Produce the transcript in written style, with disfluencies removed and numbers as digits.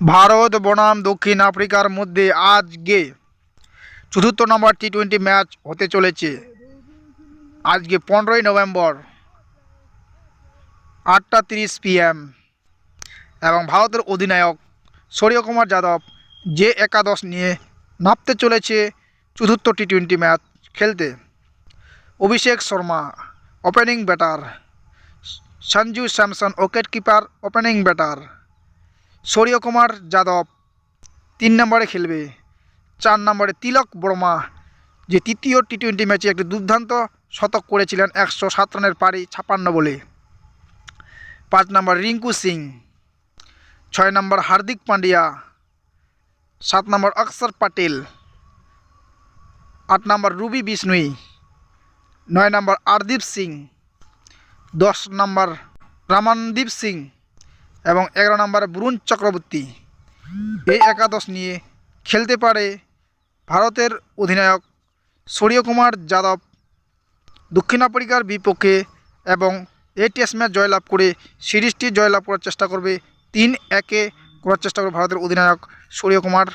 ভারত বনাম দক্ষিণ আফ্রিকার মধ্যে আজকে চতুর্থ নম্বর টি-20 ম্যাচ হতে চলেছে। আজকে 15ই নভেম্বর 8:30 PM এবং ভারতের অধিনায়ক সূর্যকুমার যাদব যে একাদশ নিয়ে নামতে চলেছে চতুর্থ টি-20 ম্যাচ খেলতে। Abhishek Sharma opening batter, Sanju Samson wicket keeper opening batter, Suryakumar Yadav 3 নম্বরে খেলবে। 4 নম্বরে তিলক বর্মা, যে তৃতীয় টি-20 ম্যাচে একটি দুর্দান্ত শতক করেছিলেন 107 রানের পারি 56 বলে। 5 নম্বর রিঙ্কু সিং, 6 নম্বর হার্দিক পান্ডিয়া, 7 নম্বর অক্ষর প্যাটেল, 8 নম্বর রবি বিষ্ণুই, 9 নম্বর আরদীপ সিং, 10 নম্বর রামনদীপ সিং এবং 11 নম্বর বরুণ চক্রবর্তী। এই একাদশ নিয়ে খেলতে পারে ভারতের অধিনায়ক সূর্যকুমার যাদব দক্ষিণ আফ্রিকার বিপক্ষে এবং এই টেস্ট ম্যাচ জয়লাভ করে সিরিজটি জয়লাভ করার চেষ্টা করবে। 3-1 করার চেষ্টা করবে ভারতের অধিনায়ক সূর্যকুমার।